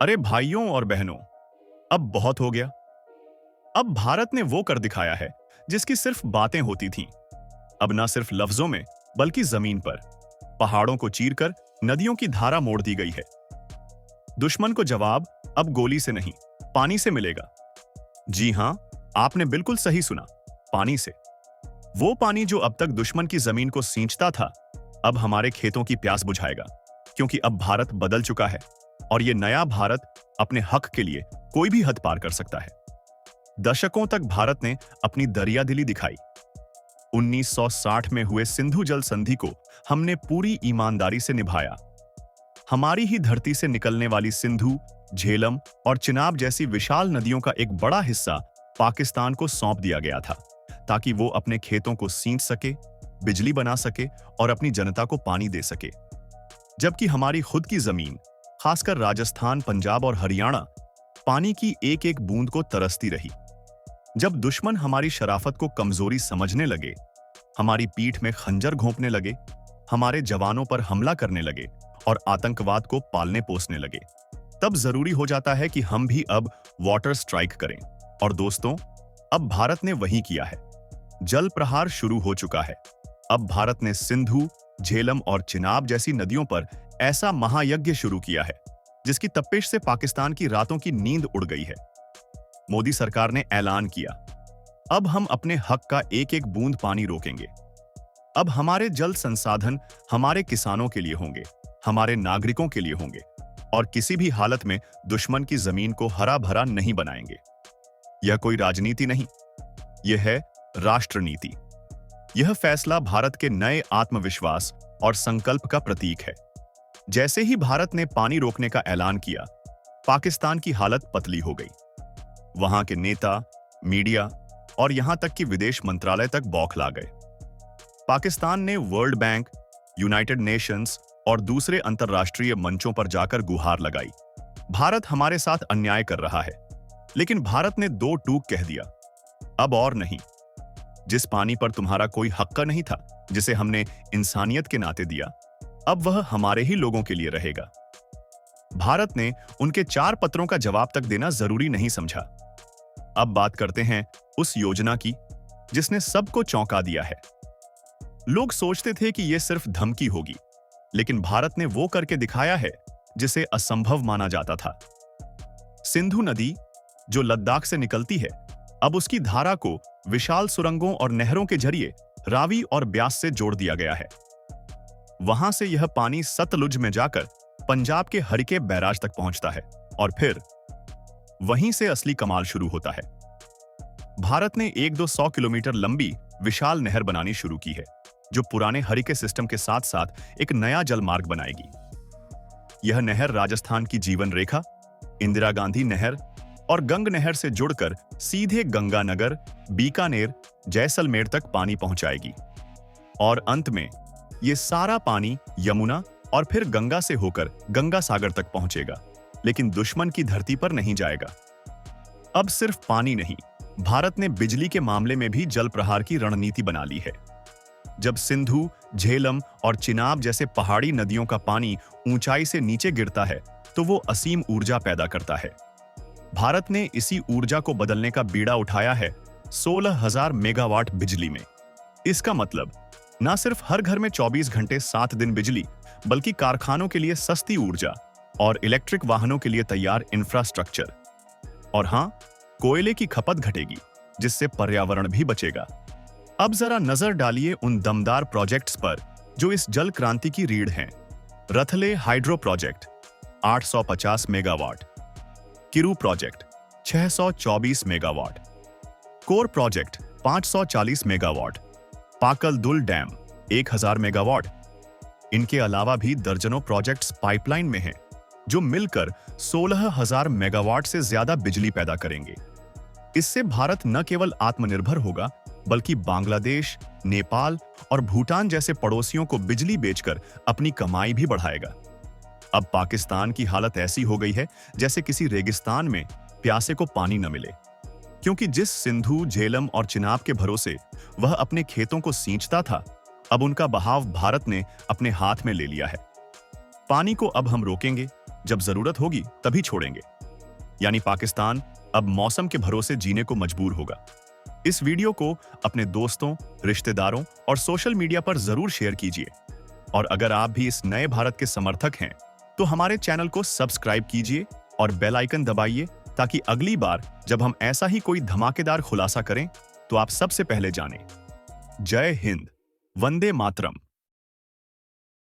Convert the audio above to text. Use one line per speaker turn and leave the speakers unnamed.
अरे भाइयों और बहनों, अब बहुत हो गया। अब भारत ने वो कर दिखाया है जिसकी सिर्फ बातें होती थीं। अब ना सिर्फ लफ्जों में बल्कि जमीन पर पहाड़ों को चीरकर नदियों की धारा मोड़ दी गई है। दुश्मन को जवाब अब गोली से नहीं, पानी से मिलेगा। जी हां, आपने बिल्कुल सही सुना, पानी से। वो पानी जो अब तक दुश्मन की जमीन को सींचता था, अब हमारे खेतों की प्यास बुझाएगा। क्योंकि अब भारत बदल चुका है और ये नया भारत अपने हक के लिए कोई भी हद पार कर सकता है। दशकों तक भारत ने अपनी दरियादिली दिखाई। 1960 में हुए सिंधु जल संधि को हमने पूरी ईमानदारी से निभाया। हमारी ही धरती से निकलने वाली सिंधु, झेलम और चिनाब जैसी विशाल नदियों का एक बड़ा हिस्सा पाकिस्तान को सौंप दिया गया था, ताकि वो अपने खेतों को सींच सके, बिजली बना सके और अपनी जनता को पानी दे सके। जबकि हमारी खुद की जमीन, खासकर राजस्थान, पंजाब और हरियाणा, पानी की एक एक बूंद को तरसती रही। जब दुश्मन हमारी शराफत को कमजोरी समझने लगे, हमारी पीठ में खंजर घोंपने लगे, हमारे जवानों पर हमला करने लगे और आतंकवाद को पालने पोसने लगे, तब जरूरी हो जाता है कि हम भी अब वाटर स्ट्राइक करें। और दोस्तों, अब भारत ने वही किया है। जल प्रहार शुरू हो चुका है। अब भारत ने सिंधु, झेलम और चिनाब जैसी नदियों पर ऐसा महायज्ञ शुरू किया है जिसकी तपिश से पाकिस्तान की रातों की नींद उड़ गई है। मोदी सरकार ने ऐलान किया, अब हम अपने हक का एक एक बूंद पानी रोकेंगे। अब हमारे जल संसाधन हमारे किसानों के लिए होंगे, हमारे नागरिकों के लिए होंगे और किसी भी हालत में दुश्मन की जमीन को हरा भरा नहीं बनाएंगे। यह कोई राजनीति नहीं, यह है राष्ट्रनीति। यह फैसला भारत के नए आत्मविश्वास और संकल्प का प्रतीक है। जैसे ही भारत ने पानी रोकने का ऐलान किया, पाकिस्तान की हालत पतली हो गई। वहां के नेता, मीडिया और यहां तक कि विदेश मंत्रालय तक बौखला गए। पाकिस्तान ने वर्ल्ड बैंक, यूनाइटेड नेशंस और दूसरे अंतर्राष्ट्रीय मंचों पर जाकर गुहार लगाई, भारत हमारे साथ अन्याय कर रहा है। लेकिन भारत ने दो टूक कह दिया, अब और नहीं। जिस पानी पर तुम्हारा कोई हक नहीं था, जिसे हमने इंसानियत के नाते दिया, अब वह हमारे ही लोगों के लिए रहेगा। भारत ने उनके 4 पत्रों का जवाब तक देना जरूरी नहीं समझा। अब बात करते हैं उस योजना की जिसने सबको चौंका दिया है। लोग सोचते थे कि यह सिर्फ धमकी होगी, लेकिन भारत ने वो करके दिखाया है जिसे असंभव माना जाता था। सिंधु नदी, जो लद्दाख से निकलती है, अब उसकी धारा को विशाल सुरंगों और नहरों के जरिए रावी और ब्यास से जोड़ दिया गया है। वहां से यह पानी सतलुज में जाकर पंजाब के हरिके बैराज तक पहुंचता है और फिर वहीं से असली कमाल शुरू होता है। भारत ने 1-200 किलोमीटर लंबी विशाल नहर बनानी शुरू की है, जो पुराने हरिके सिस्टम के साथ साथ एक नया जल मार्ग बनाएगी। यह नहर राजस्थान की जीवन रेखा, इंदिरा गांधी नहर और गंग नहर से जुड़कर सीधे गंगानगर, बीकानेर, जैसलमेर तक पानी पहुंचाएगी। और अंत में यह सारा पानी यमुना और फिर गंगा से होकर गंगा सागर तक पहुंचेगा, लेकिन दुश्मन की धरती पर नहीं जाएगा। अब सिर्फ पानी नहीं, भारत ने बिजली के मामले में भी जल प्रहार की रणनीति बना ली है। जब सिंधु, झेलम और चिनाब जैसे पहाड़ी नदियों का पानी ऊंचाई से नीचे गिरता है, तो वो असीम ऊर्जा पैदा करता है। भारत ने इसी ऊर्जा को बदलने का बीड़ा उठाया है 16,000 मेगावाट बिजली में। इसका मतलब ना सिर्फ हर घर में 24 घंटे 7 दिन बिजली, बल्कि कारखानों के लिए सस्ती ऊर्जा और इलेक्ट्रिक वाहनों के लिए तैयार इंफ्रास्ट्रक्चर। और हां, कोयले की खपत घटेगी, जिससे पर्यावरण भी बचेगा। अब जरा नजर डालिए उन दमदार प्रोजेक्ट्स पर जो इस जल क्रांति की रीढ़ हैं। Ratle hydro project 850 megawatt, Kiru project 624 megawatt, Kwar project 540 megawatt, Pakal Dul dam 1000 megawatt. इनके अलावा भी दर्जनों प्रोजेक्ट्स पाइपलाइन में हैं, जो मिलकर 16,000 मेगावाट से ज्यादा बिजली पैदा करेंगे। इससे भारत न केवल आत्मनिर्भर होगा, बल्कि बांग्लादेश, नेपाल और भूटान जैसे पड़ोसियों को बिजली बेचकर अपनी कमाई भी बढ़ाएगा। अब पाकिस्तान की हालत ऐसी हो गई है जैसे किसी रेगिस्तान में प्यासे को पानी न मिले, क्योंकि जिस सिंधु, झेलम और चिनाब के भरोसे वह अपने खेतों को सींचता था, अब उनका बहाव भारत ने अपने हाथ में ले लिया है। पानी को अब हम रोकेंगे, जब जरूरत होगी तभी छोड़ेंगे। यानी पाकिस्तान अब मौसम के भरोसे जीने को मजबूर होगा। इस वीडियो को अपने दोस्तों, रिश्तेदारों और सोशल मीडिया पर जरूर शेयर कीजिए। और अगर आप भी इस नए भारत के समर्थक हैं तो हमारे चैनल को सब्सक्राइब कीजिए और बेल आइकन दबाइए, ताकि अगली बार जब हम ऐसा ही कोई धमाकेदार खुलासा करें तो आप सबसे पहले जानें। जय हिंद, वंदे मातरम।